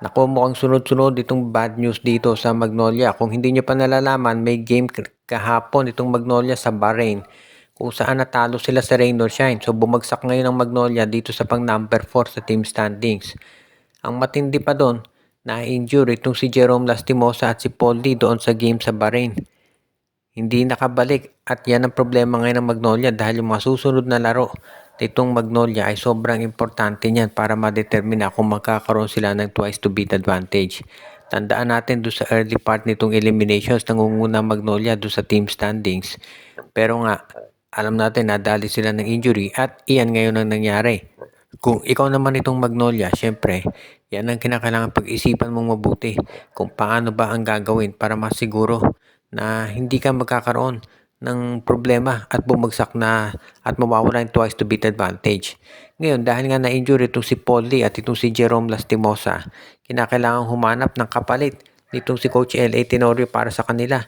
Naku, mukhang sunod-sunod itong bad news dito sa Magnolia. Kung hindi nyo pa nalalaman, may game kahapon itong Magnolia sa Bahrain kung saan natalo sila sa Rain or Shine. So bumagsak ngayon ang Magnolia dito sa pang number 4 sa team standings. Ang matindi pa doon, na-injure itong si Jerome Lastimosa at si Paul Lee doon sa game sa Bahrain. Hindi nakabalik at yan ang problema ngayon ng Magnolia dahil yung mga susunod na laro nitong Magnolia ay sobrang importante niyan para ma-determine kung magkakaroon sila ng twice to beat advantage. Tandaan natin doon sa early part nitong eliminations nangunguna Magnolia doon sa team standings. Pero nga, alam natin nadali sila ng injury at iyan ngayon ang nangyari. Kung ikaw naman itong Magnolia, syempre, yan ang kinakailangan pag-isipan mong mabuti kung paano ba ang gagawin para masiguro na hindi ka magkakaroon ng problema at bumagsak na at mawawala yung twice to beat advantage. Ngayon, dahil nga na-injure itong si Paul Lee at itong si Jerome Lastimosa, kinakailangan humanap ng kapalit nitong si Coach L.A. Tenorio para sa kanila.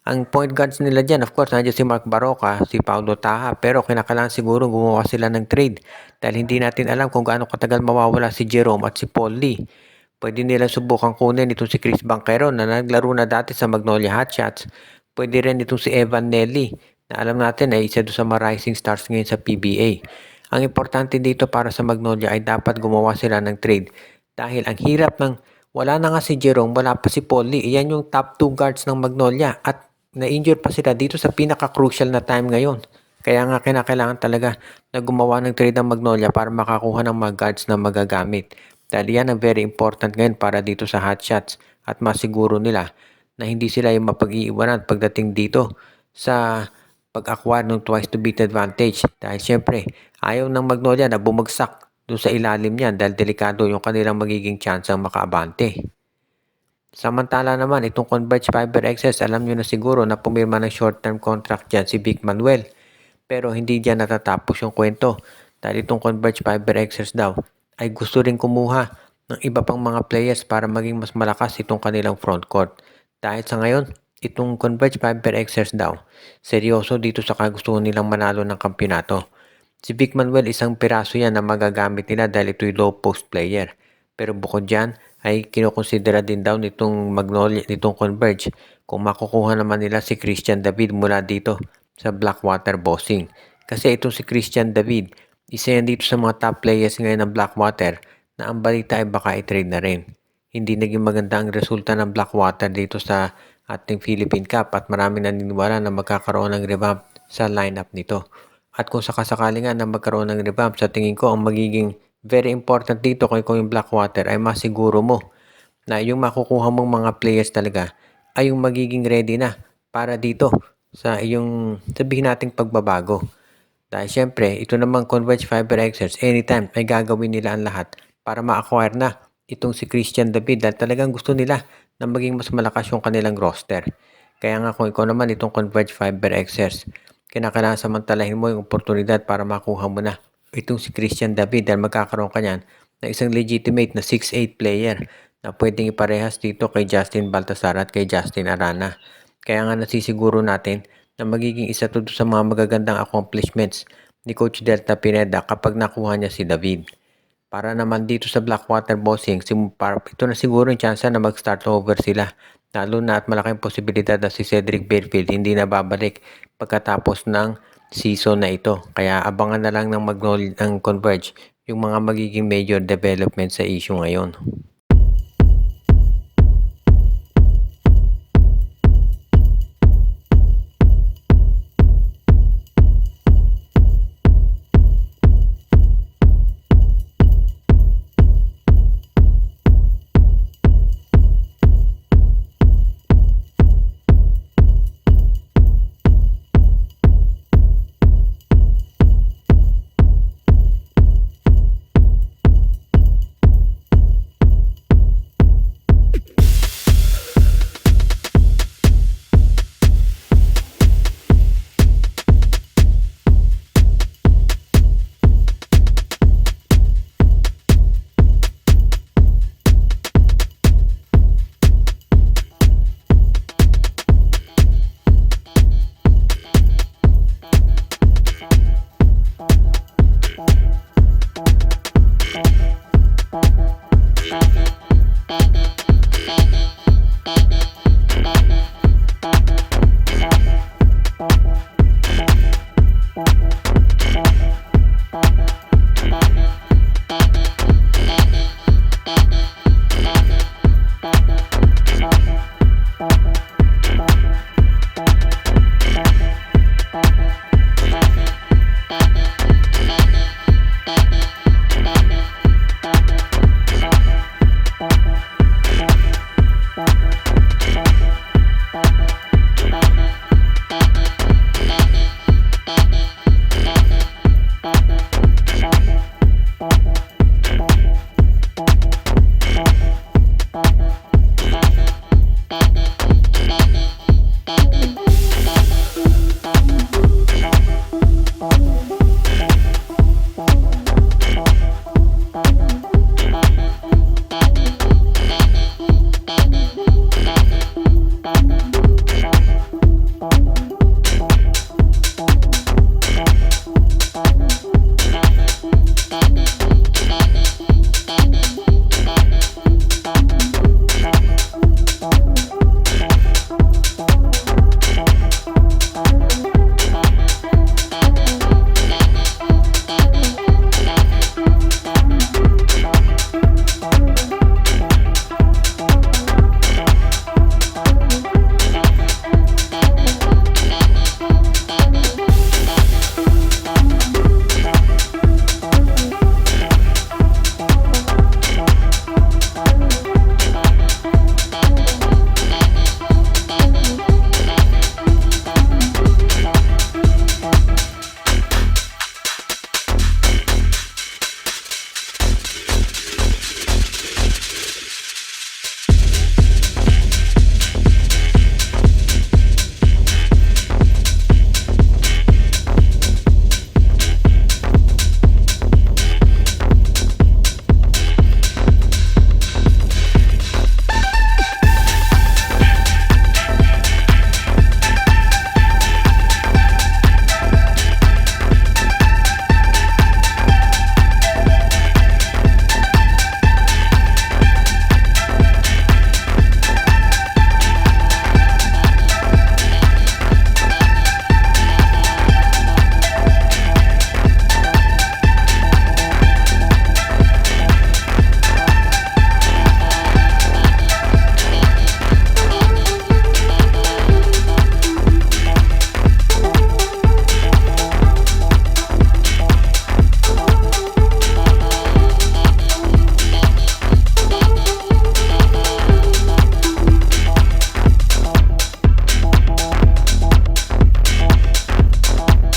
Ang point guards nila dyan, of course, nandiyan si Mark Baroka, si Paulo Taha, pero kinakailangan siguro gumawa sila ng trade dahil hindi natin alam kung gaano katagal mawawala si Jerome at si Paul Lee. Pwede nila subukan kunin itong si Chris Banquero na naglaro na dati sa Magnolia Hotshots. Pwede rin itong si Evan Nelly na alam natin ay isa doon sa mga rising stars ngayon sa PBA. Ang importante dito para sa Magnolia ay dapat gumawa sila ng trade dahil ang hirap ng wala na nga si Jerome, wala pa si Paul Lee. Iyan yung top 2 guards ng Magnolia at na-injure pa sila dito sa pinaka-crucial na time ngayon. Kaya nga kinakailangan talaga na gumawa ng trade ng Magnolia para makakuha ng mga guards na magagamit. Dahil yan ang very important ngayon para dito sa hotshots at masiguro nila na hindi sila yung mapag-iiwanan pagdating dito sa pag-acquire ng twice to beat advantage. Dahil syempre, ayaw ng Magnolia na bumagsak doon sa ilalim niyan dahil delikado yung kanilang magiging chance ang makaabante. Samantala naman, itong Converge Fiber Excess, alam nyo na siguro na pumirma ng short-term contract dyan si Vic Manuel. Pero hindi dyan natatapos yung kwento dahil itong Converge Fiber Excess daw ay gusto rin kumuha ng iba pang mga players para maging mas malakas itong kanilang frontcourt. Dahil sa ngayon, itong Converge Fiber Excess daw, seryoso dito sa kagustuhan nilang manalo ng kampyonato. Si Vic Manuel isang piraso yan na magagamit nila dahil ito'y low post player. Pero bukod dyan, ay kinukonsidera din daw nitong Magnolia, nitong Converge kung makukuha naman nila si Christian David mula dito sa Blackwater Bossing. Kasi itong si Christian David, isa yan dito sa mga top players ngayon ng Blackwater na ang balita ay baka i-trade na rin. Hindi naging maganda ang resulta ng Blackwater dito sa ating Philippine Cup at marami naniniwala na magkakaroon ng revamp sa lineup nito. At kung sakasakali nga na magkaroon ng revamp, sa tingin ko ang magiging very important dito kung yung Blackwater ay masiguro mo na yung makukuha mong mga players talaga ay yung magiging ready na para dito sa iyong sabihin nating pagbabago. Dahil syempre, ito namang Converge Fiber Excess, anytime ay gagawin nila ang lahat para ma-acquire na itong si Christian David dahil talagang gusto nila na maging mas malakas yung kanilang roster. Kaya nga kung ikaw naman itong Converge Fiber Excess, kinakailangan samantalahin mo yung oportunidad para makuha mo na itong si Christian David dahil magkakaroon ka niyan ng isang legitimate na 6'8 player na pwedeng iparehas dito kay Justin Baltasar at kay Justin Arana. Kaya nga nasisiguro natin na magiging isa to sa mga magagandang accomplishments ni Coach Delta Pineda kapag nakuha niya si David. Para naman dito sa Blackwater Bossing, ito na siguro yung chance na mag-start over sila. Lalo na at malaking posibilidad na si Cedric Barefield hindi na babalik pagkatapos ng season na ito. Kaya abangan na lang ng Converge yung mga magiging major development sa issue ngayon.